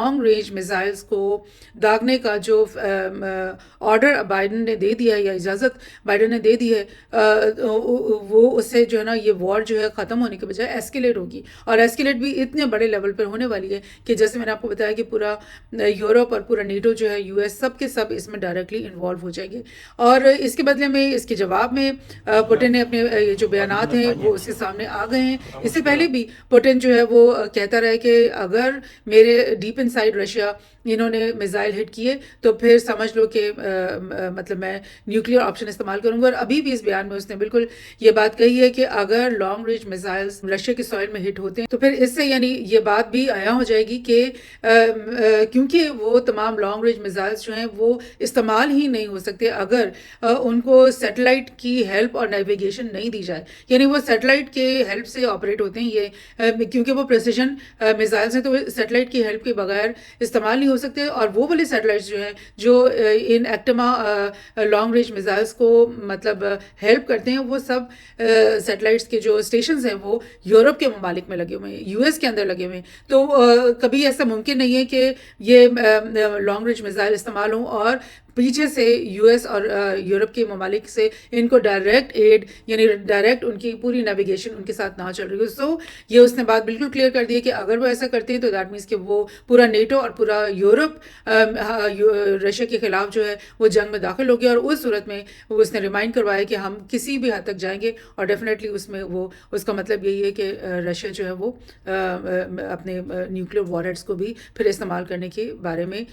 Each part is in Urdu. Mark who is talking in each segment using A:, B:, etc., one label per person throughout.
A: لانگ رینج میزائلز کو داغنے کا جو آرڈر بائیڈن نے دے دیا ہے یا اجازت بائیڈن نے دے دی ہے وہ اس سے جو ہے نا یہ وار جو ہے ختم ہونے کے بجائے ایسکیلیٹ ہوگی، اور ایسکیلیٹ بھی اتنے بڑے لیول پر ہونے والی ہے کہ جیسے میں نے آپ کو بتایا کہ پورا یورپ اور پورا نیٹو جو ہے US سب کے سب اس میں ڈائریکٹلی انوالو ہو جائیں گے. اور اس کے بدلے میں اس کے جواب میں پوٹن نے اپنے جو بیانات ہیں وہ اس کے سامنے آ گئے ہیں. اس سے پہلے بھی پوٹن جو ہے وہ کہتا رہا ہے کہ اگر میرے ڈیپ ان سائڈ رشیا انہوں نے میزائل ہٹ کیے تو پھر سمجھ لو کہ مطلب میں نیوکلیئر آپشن استعمال کروں گا. اور ابھی بھی اس بیان میں اس نے بالکل یہ بات کہی ہے کہ اگر لانگ رینج میزائلز رشیا کی سوئل میں ہٹ ہوتے ہیں تو پھر اس سے یعنی یہ بات بھی عیاں ہو جائے گی کہ کیونکہ وہ تمام لانگ رینج میزائلز جو ہیں وہ استعمال ہی نہیں ہو سکتے اگر ان کو سیٹلائٹ کی ہیلپ اور نیویگیشن نہیں دی جائے. یعنی وہ سیٹلائٹ کے ہیلپ سے آپریٹ ہوتے ہیں یہ کیونکہ وہ پریسیجن میزائلز ہیں تو سیٹلائٹ کی ہیلپ کے بغیر استعمال نہیں ہو سکتے. اور وہ والے سیٹلائٹس جو ہیں جو ان ایکٹما لانگ رینج میزائلز کو مطلب ہیلپ کرتے ہیں وہ سب سیٹلائٹس کے جو اسٹیشنز ہیں وہ یورپ کے ممالک میں لگے ہوئے ہیں، US کے اندر لگے ہوئے ہیں. تو کبھی ایسا ممکن نہیں ہے کہ یہ لانگ رینج میزائل استعمال ہوں اور پیچھے سے US اور یورپ کے ممالک سے ان کو ڈائریکٹ ایڈ یعنی ڈائریکٹ ان کی پوری نیویگیشن ان کے ساتھ نہ چل رہی ہو. سو یہ اس نے بات بالکل کلیئر کر دی ہے کہ اگر وہ ایسا کرتے ہیں تو دیٹ مینس کہ وہ پورا نیٹو اور پورا یورپ رشیا کے خلاف جو ہے وہ جنگ میں داخل ہو گیا. اور اس صورت میں وہ اس نے ریمائنڈ کروایا کہ ہم کسی بھی حد تک جائیں گے اور ڈیفینیٹلی اس میں وہ اس کا مطلب یہی ہے کہ رشیا جو ہے وہ اپنے نیوکلیئر وارہیڈس کو بھی پھر استعمال کرنے کے بارے میں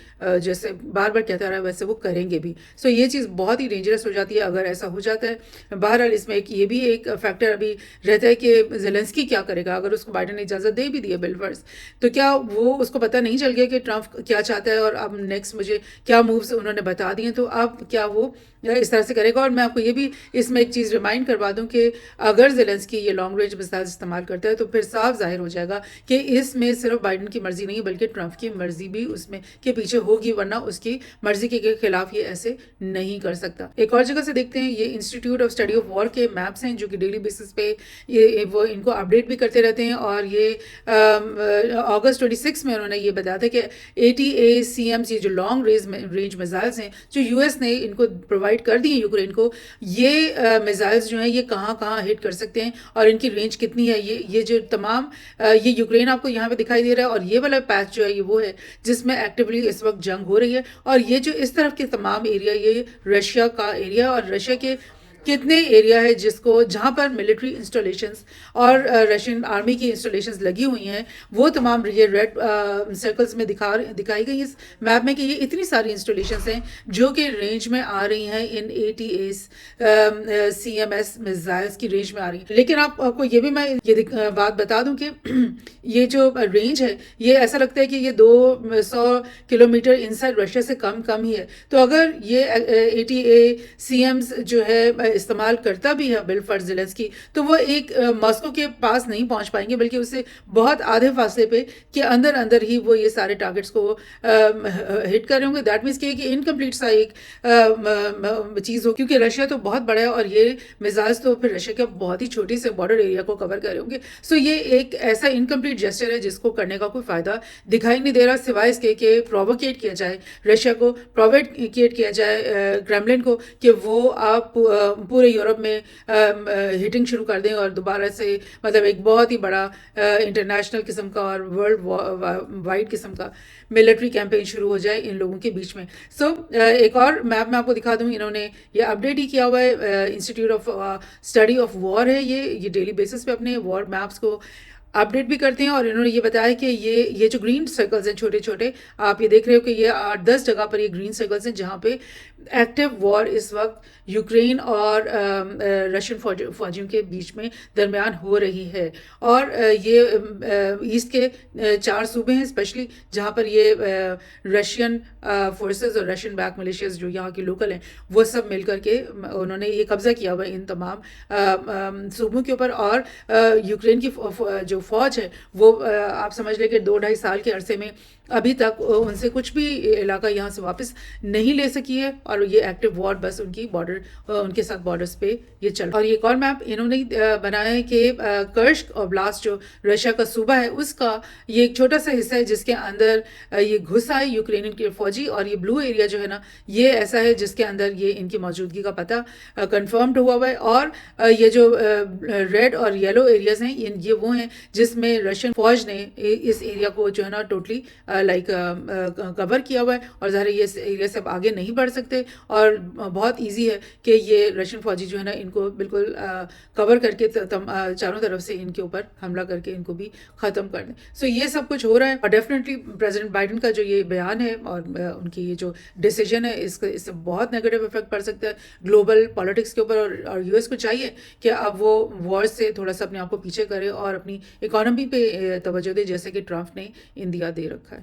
A: جیسے بار بار کہتا رہا ویسے وہ کریں گے بھی. سو یہ چیز بہت ہی ڈینجرس ہو جاتی ہے اگر ایسا ہو جاتا ہے. بہرحال اس میں یہ بھی ایک فیکٹر ابھی رہتا ہے کہ زیلنسکی کیا کرے گا اگر اس کو بائیڈن نے اجازت دے بھی دی ہے بالفرض تو کیا وہ اس کو پتہ نہیں چل گیا کہ ٹرمپ کیا چاہتا ہے اور اب نیکسٹ مجھے کیا مووز انہوں نے بتا دیے تو اب کیا وہ اس طرح سے کرے گا. اور میں آپ کو یہ بھی اس میں ایک چیز ریمائنڈ کروا دوں کہ اگر زیلنسکی یہ لانگ رینج میزائل استعمال کرتا ہے تو پھر صاف ظاہر ہو جائے گا کہ اس میں صرف بائیڈن کی مرضی نہیں بلکہ ٹرمپ کی مرضی بھی اس میں کے پیچھے ہوگی ورنہ اس کی مرضی کے خلاف یہ ایسے نہیں کر سکتا. ایک اور جگہ سے دیکھتے ہیں یہ institute of study of war کے میپس ہیں جو کہ ڈیلی بیسس پہ وہ ان کو اپڈیٹ بھی کرتے رہتے ہیں. اور یہ اگست 26 میں انہوں نے یہ بتایا تھا کہ ATACMS یہ جو لانگ رینج میزائلز ہیں جو US نے ان کو پرووائڈ کر دی ہیں یوکرین کو یہ میزائلز جو ہیں یہ کہاں کہاں ہٹ کر سکتے ہیں اور ان کی رینج کتنی ہے. یہ جو تمام یہ یوکرین آپ کو یہاں پہ دکھائی دے رہا ہے اور یہ والا پیچ جو ہے یہ وہ ہے جس میں ایکٹیولی اس وقت جنگ ہو رہی ہے. اور یہ جو اس طرف کے تمام ایریا یہ رشیا کا ایریا اور رشیا کے کتنے ایریا ہے جس کو جہاں پر ملٹری انسٹالیشنز اور رشین آرمی کی انسٹالیشنز لگی ہوئی ہیں وہ تمام یہ ریڈ سرکلز میں دکھائی گئی اس میپ میں کہ یہ اتنی ساری انسٹالیشنز ہیں جو کہ رینج میں آ رہی ہیں ان ATACMS میزائلز کی رینج میں آ رہی ہیں. لیکن آپ کو یہ بھی میں یہ بات بتا دوں کہ یہ جو رینج ہے یہ ایسا لگتا ہے کہ یہ 200 کلومیٹر انسائڈ رشیا سے کم ہی ہے. تو اگر یہ ATACMS جو ہے استعمال کرتا بھی ہے بالفرض زیلنسکی تو وہ ایک ماسکو کے پاس نہیں پہنچ پائیں گے بلکہ اس سے بہت آدھے فاصلے پہ کہ اندر ہی وہ یہ سارے ٹارگٹس کو ہٹ کر رہے ہوں گے. دیٹ مینس کہ انکمپلیٹ سا ایک چیز ہو کیونکہ رشیا تو بہت بڑا ہے اور یہ میزائلز تو پھر رشیا کے بہت ہی چھوٹی سے بارڈر ایریا کو کور کر رہے ہوں گے. سو یہ ایک ایسا انکمپلیٹ جیسچر ہے جس کو کرنے کا کوئی فائدہ دکھائی نہیں دے رہا سوائے اس کے کہ پروووکیٹ کیا جائے رشیا کو پروووکیٹ کیا جائے کرملن کو کہ وہ آپ پورے یورپ میں ہٹنگ شروع کر دیں اور دوبارہ سے مطلب ایک بہت ہی بڑا انٹرنیشنل قسم کا اور ورلڈ وائڈ قسم کا ملٹری کیمپین شروع ہو جائے ان لوگوں کے بیچ میں. سو ایک اور میپ میں آپ کو دکھا دوں انہوں نے یہ اپڈیٹ ہی کیا ہوا ہے institute of study of war ہے یہ ڈیلی بیسس پہ اپنے وار میپس کو اپڈیٹ بھی کرتے ہیں. اور انہوں نے یہ بتایا کہ یہ جو گرین سرکلز ہیں چھوٹے چھوٹے آپ یہ دیکھ رہے ہو کہ یہ 8-10 جگہ پر یہ گرین سرکلز ہیں جہاں پہ ایکٹیو وار اس وقت یوکرین اور رشین فوجیوں کے بیچ میں درمیان ہو رہی ہے. اور یہ ایسٹ کے 4 صوبے ہیں اسپیشلی جہاں پر یہ رشین فورسز اور رشین بیک ملیشیاز جو یہاں کے لوکل ہیں وہ سب مل کر کے انہوں نے یہ قبضہ کیا ہوا ہے ان تمام صوبوں کے اوپر. اور یوکرین کی جو فوج ہے وہ آپ سمجھ لیں کہ 2-2.5 سال کے عرصے میں ابھی تک ان سے کچھ بھی علاقہ یہاں سے واپس نہیں لے سکی ہے، اور یہ ایکٹیو وار بس ان کی بارڈر ان کے ساتھ بارڈرز پہ یہ چل. اور یہ ایک اور میپ انہوں نے بنایا ہے کہ کرشک اور بلاسٹ جو رشیا کا صوبہ ہے اس کا یہ ایک چھوٹا سا حصہ ہے جس کے اندر یہ گھس آئے یوکرینین کے فوجی، اور یہ بلو ایریا جو ہے نا یہ ایسا ہے جس کے اندر یہ ان کی موجودگی کا پتہ کنفرمڈ ہوا ہوا ہے. اور یہ جو ریڈ اور یلو ایریاز ہیں یہ وہ ہیں جس میں رشین فوج نے اس ایریا کو جو ہے نا ٹوٹلی لائک کور کیا ہوا ہے، اور ظاہر یہ اس ایریا سے اب آگے نہیں بڑھ سکتے، اور بہت ایزی ہے کہ یہ رشین فوجی جو ہے نا ان کو بالکل کور کر کے چاروں طرف سے ان کے اوپر حملہ کر کے ان کو بھی ختم کر دیں. سو یہ سب کچھ ہو رہا ہے، اور ڈیفینیٹلی پریزیڈنٹ بائیڈن کا جو یہ بیان ہے اور ان کی یہ جو ڈیسیجن ہے اس سے بہت نیگیٹو افیکٹ پڑ سکتا ہے گلوبل پالیٹکس کے اوپر. اور یو ایس کو چاہیے کہ اب وہ وار سے تھوڑا سا اپنے آپ کو پیچھے کرے اور اپنی اکانومی پہ توجہ دے، جیسے کہ ٹرمپ نے اندیا دے رکھا ہے.